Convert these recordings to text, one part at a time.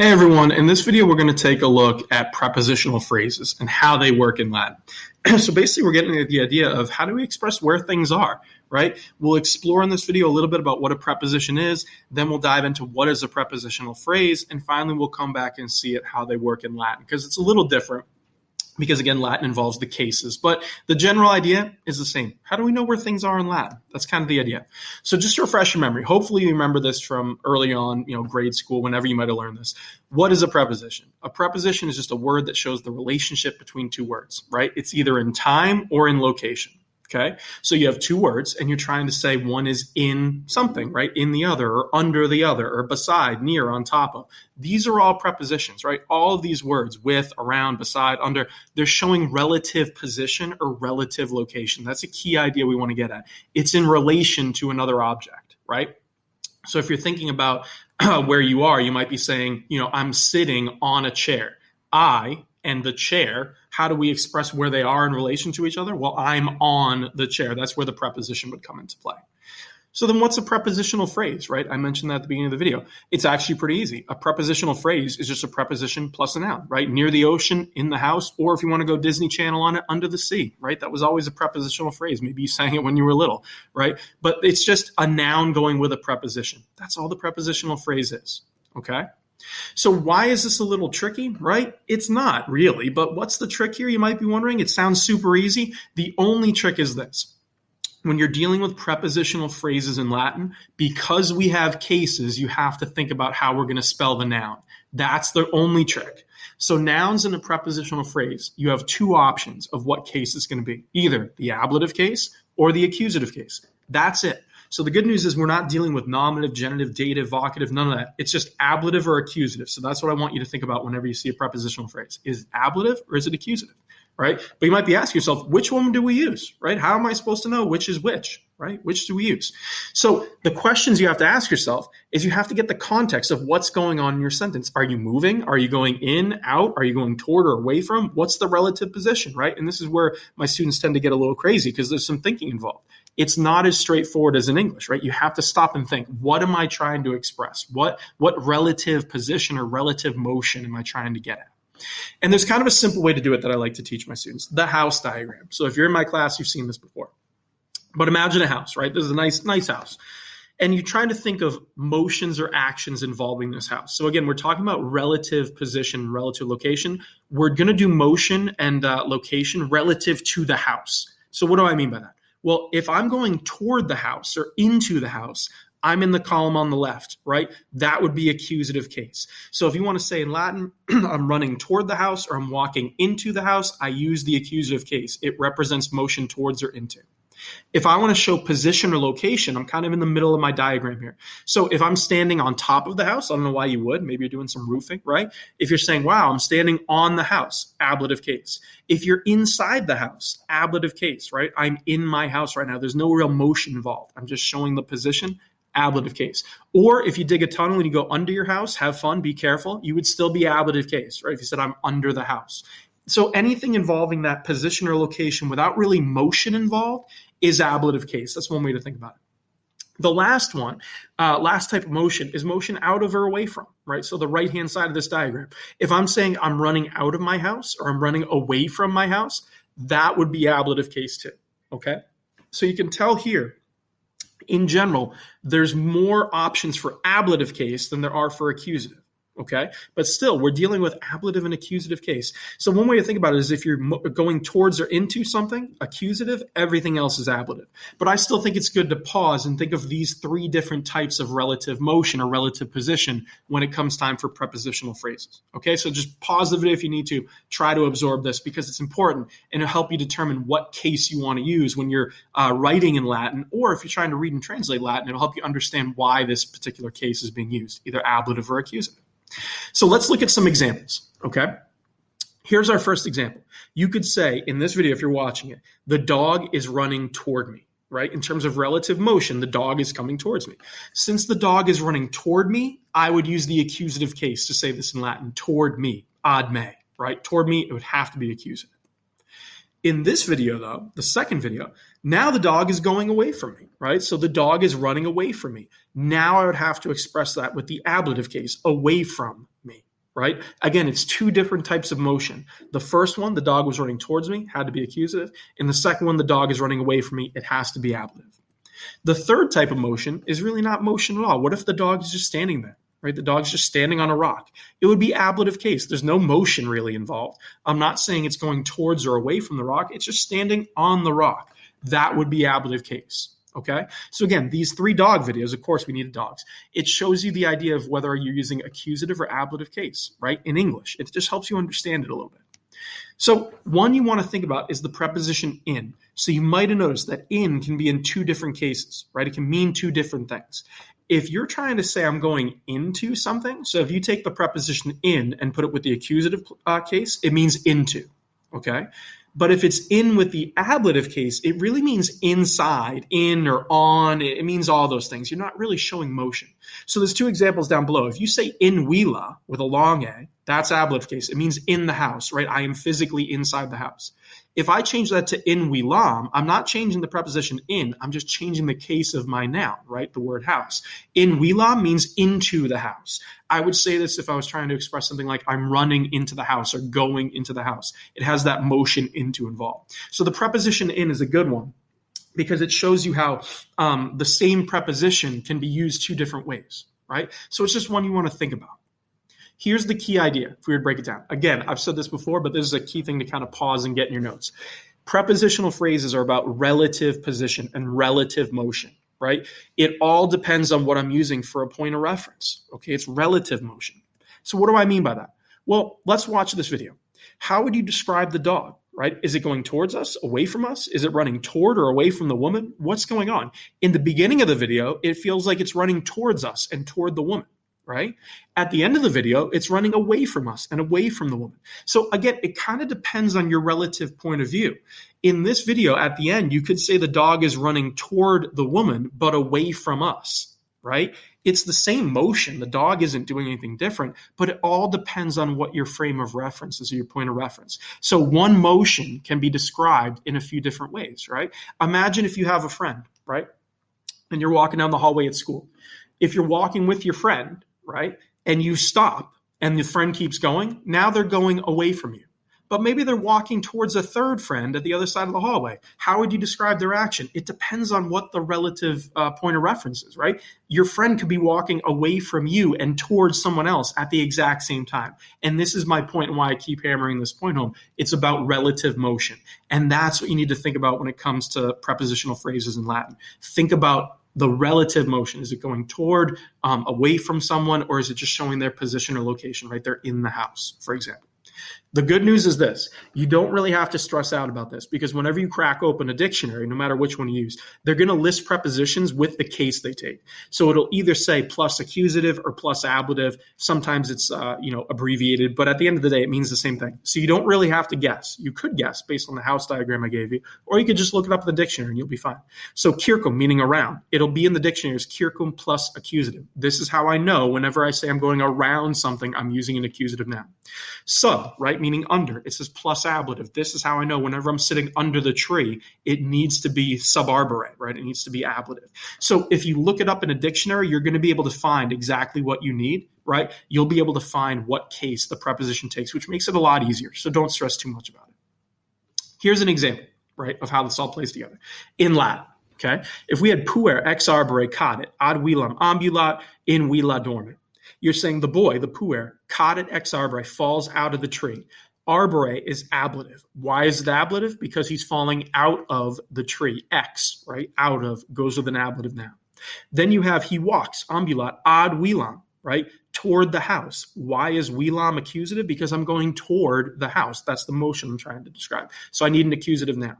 Hey everyone, in this video we're going to take a look at prepositional phrases and how they work in Latin. So basically we're getting at the idea of how do we express where things are, right? We'll explore in this video a little bit about what a preposition is, then we'll dive into what is a prepositional phrase, and finally we'll come back and see how they work in Latin, because it's a little different. Because again, Latin involves the cases, but the general idea is the same. How do we know where things are in Latin? That's kind of the idea. So just to refresh your memory, hopefully you remember this from early on, grade school, whenever you might have learned this. What is a preposition? A preposition is just a word that shows the relationship between two words, right? It's either in time or in location. Okay, so you have two words and you're trying to say one is in something, right? In the other, or under the other, or beside, near, on top of. These are all prepositions, right? All of these words, with, around, beside, under, they're showing relative position or relative location. That's a key idea we want to get at. It's in relation to another object, right? So if you're thinking about where you are, you might be saying, I'm sitting on a chair. I and the chair, how do we express where they are in relation to each other? Well, I'm on the chair. That's where the preposition would come into play. So then what's a prepositional phrase, right? I mentioned that at the beginning of the video. It's actually pretty easy. A prepositional phrase is just a preposition plus a noun, right? Near the ocean, in the house, or if you want to go Disney Channel on it, under the sea, right? That was always a prepositional phrase. Maybe you sang it when you were little, right? But it's just a noun going with a preposition. That's all the prepositional phrase is, okay? So why is this a little tricky, right? It's not really, but what's the trick here? You might be wondering. It sounds super easy. The only trick is this. When you're dealing with prepositional phrases in Latin, because we have cases, you have to think about how we're going to spell the noun. That's the only trick. So nouns in a prepositional phrase, you have two options of what case it's going to be, either the ablative case or the accusative case. That's it. So the good news is we're not dealing with nominative, genitive, dative, vocative, none of that. It's just ablative or accusative. So that's what I want you to think about whenever you see a prepositional phrase. Is it ablative or is it accusative, right? But you might be asking yourself, which one do we use, right? How am I supposed to know which is which, right? Which do we use? So the questions you have to ask yourself is you have to get the context of what's going on in your sentence. Are you moving? Are you going in, out? Are you going toward or away from? What's the relative position, right? And this is where my students tend to get a little crazy because there's some thinking involved. It's not as straightforward as in English, right? You have to stop and think, what am I trying to express? What relative position or relative motion am I trying to get at? And there's kind of a simple way to do it that I like to teach my students, the house diagram. So if you're in my class, you've seen this before. But imagine a house, right? This is a nice house. And you're trying to think of motions or actions involving this house. So again, we're talking about relative position, relative location. We're going to do motion and location relative to the house. So what do I mean by that? Well, if I'm going toward the house or into the house, I'm in the column on the left, right? That would be accusative case. So if you want to say in Latin, I'm running toward the house or I'm walking into the house, I use the accusative case. It represents motion towards or into. If I want to show position or location, I'm kind of in the middle of my diagram here. So if I'm standing on top of the house, I don't know why you would. Maybe you're doing some roofing, right? If you're saying, wow, I'm standing on the house, ablative case. If you're inside the house, ablative case, right? I'm in my house right now. There's no real motion involved. I'm just showing the position, ablative case. Or if you dig a tunnel and you go under your house, have fun, be careful, you would still be ablative case, right? If you said I'm under the house. So anything involving that position or location without really motion involved is ablative case. That's one way to think about it. The last one, last type of motion is motion out of or away from, right? So the right-hand side of this diagram. If I'm saying I'm running out of my house or I'm running away from my house, that would be ablative case too, okay? So you can tell here, in general, there's more options for ablative case than there are for accusative. Okay, but still, we're dealing with ablative and accusative case. So one way to think about it is if you're going towards or into something, accusative, everything else is ablative. But I still think it's good to pause and think of these three different types of relative motion or relative position when it comes time for prepositional phrases. Okay, so just pause the video if you need to, try to absorb this because it's important and it'll help you determine what case you want to use when you're writing in Latin, or if you're trying to read and translate Latin, it'll help you understand why this particular case is being used, either ablative or accusative. So let's look at some examples, okay? Here's our first example. You could say in this video, if you're watching it, the dog is running toward me, right? In terms of relative motion, the dog is coming towards me. Since the dog is running toward me, I would use the accusative case to say this in Latin, toward me, ad me, right? Toward me, it would have to be accusative. In this video, though, the second video, now the dog is going away from me, right? So the dog is running away from me. Now I would have to express that with the ablative case, away from me, right? Again, it's two different types of motion. The first one, the dog was running towards me, had to be accusative. In the second one, the dog is running away from me, it has to be ablative. The third type of motion is really not motion at all. What if the dog is just standing there, right? The dog's just standing on a rock. It would be ablative case. There's no motion really involved. I'm not saying it's going towards or away from the rock. It's just standing on the rock. That would be ablative case. Okay. So again, these 3 dog videos, of course we needed dogs. It shows you the idea of whether you're using accusative or ablative case, right? In English, it just helps you understand it a little bit. So one you want to think about is the preposition in. So you might have noticed that in can be in 2 different cases, right? It can mean 2 different things. If you're trying to say I'm going into something, so if you take the preposition in and put it with the accusative case, it means into, okay? But if it's in with the ablative case, it really means inside, in or on. It means all those things. You're not really showing motion. So there's 2 examples down below. If you say in Wheela with a long A, that's ablative case. It means in the house, right? I am physically inside the house. If I change that to in Wheelam, I'm not changing the preposition in. I'm just changing the case of my noun, right? The word house. In Wheelam means into the house. I would say this if I was trying to express something like I'm running into the house or going into the house. It has that motion into involved. So the preposition in is a good one because it shows you how the same preposition can be used 2 different ways, right? So it's just one you want to think about. Here's the key idea, if we were to break it down. Again, I've said this before, but this is a key thing to kind of pause and get in your notes. Prepositional phrases are about relative position and relative motion, right? It all depends on what I'm using for a point of reference, okay? It's relative motion. So what do I mean by that? Well, let's watch this video. How would you describe the dog, right? Is it going towards us, away from us? Is it running toward or away from the woman? What's going on? In the beginning of the video, it feels like it's running towards us and toward the woman. Right? At the end of the video, it's running away from us and away from the woman. So again, it kind of depends on your relative point of view. In this video, at the end, you could say the dog is running toward the woman, but away from us, right? It's the same motion. The dog isn't doing anything different, but it all depends on what your frame of reference is or your point of reference. So one motion can be described in a few different ways, right? Imagine if you have a friend, right? And you're walking down the hallway at school. If you're walking with your friend, right? And you stop and the friend keeps going. Now they're going away from you. But maybe they're walking towards a third friend at the other side of the hallway. How would you describe their action? It depends on what the relative point of reference is, right? Your friend could be walking away from you and towards someone else at the exact same time. And this is my point and why I keep hammering this point home. It's about relative motion. And that's what you need to think about when it comes to prepositional phrases in Latin. Think about the relative motion. Is it going toward, away from someone, or is it just showing their position or location, right? They're in the house, for example. The good news is this. You don't really have to stress out about this because whenever you crack open a dictionary, no matter which one you use, they're going to list prepositions with the case they take. So it'll either say plus accusative or plus ablative. Sometimes it's abbreviated, but at the end of the day, it means the same thing. So you don't really have to guess. You could guess based on the house diagram I gave you, or you could just look it up in the dictionary and you'll be fine. So circum, meaning around, it'll be in the dictionary as circum plus accusative. This is how I know whenever I say I'm going around something, I'm using an accusative noun. Sub, right? Meaning under. It says plus ablative. This is how I know whenever I'm sitting under the tree, it needs to be subarbore, right? It needs to be ablative. So if you look it up in a dictionary, you're going to be able to find exactly what you need, right? You'll be able to find what case the preposition takes, which makes it a lot easier. So don't stress too much about it. Here's an example, right, of how this all plays together. In Latin, okay? If we had puer ex arbore cadit, ad velam ambulat in vela dormit. You're saying the boy, the puer, cadit ex arbore, falls out of the tree. Arbore is ablative. Why is it ablative? Because he's falling out of the tree. Ex, right? Out of goes with an ablative noun. Then you have he walks, ambulat, ad velam, right? Toward the house. Why is velam accusative? Because I'm going toward the house. That's the motion I'm trying to describe. So I need an accusative noun.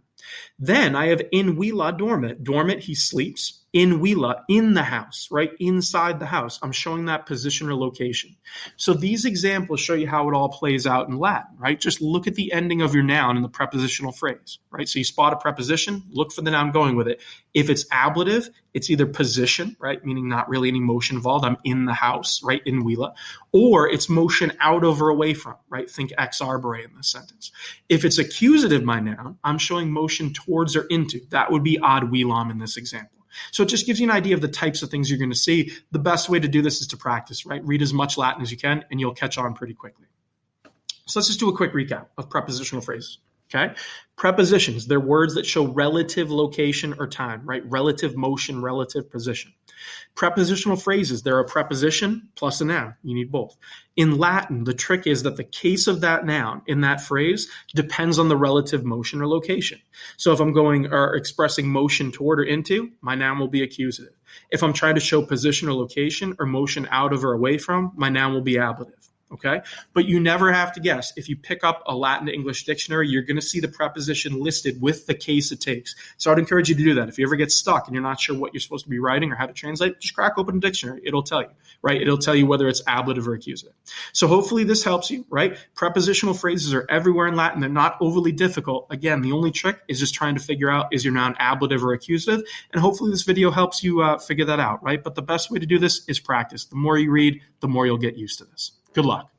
Then I have in vela dormit. Dormit, he sleeps. In vela, in the house, right? Inside the house. I'm showing that position or location. So these examples show you how it all plays out in Latin, right? Just look at the ending of your noun in the prepositional phrase, right? So you spot a preposition, look for the noun going with it. If it's ablative, it's either position, right? Meaning not really any motion involved. I'm in the house, right? In vela. Or it's motion out of or away from, right? Think ex arbore in this sentence. If it's accusative, my noun, I'm showing motion towards or into. That would be ad velam in this example. So it just gives you an idea of the types of things you're going to see. The best way to do this is to practice, right? Read as much Latin as you can, and you'll catch on pretty quickly. So let's just do a quick recap of prepositional phrases. Okay. Prepositions, they're words that show relative location or time, right? Relative motion, relative position. Prepositional phrases, they're a preposition plus a noun. You need both. In Latin, the trick is that the case of that noun in that phrase depends on the relative motion or location. So if I'm going or expressing motion toward or into, my noun will be accusative. If I'm trying to show position or location or motion out of or away from, my noun will be ablative. Okay, but you never have to guess. If you pick up a Latin to English dictionary, you're going to see the preposition listed with the case it takes. So I'd encourage you to do that. If you ever get stuck and you're not sure what you're supposed to be writing or how to translate, just crack open a dictionary. It'll tell you, right? It'll tell you whether it's ablative or accusative. So hopefully this helps you, right? Prepositional phrases are everywhere in Latin. They're not overly difficult. Again, the only trick is just trying to figure out, is your noun ablative or accusative? And hopefully this video helps you figure that out, right? But the best way to do this is practice. The more you read, the more you'll get used to this. Good luck.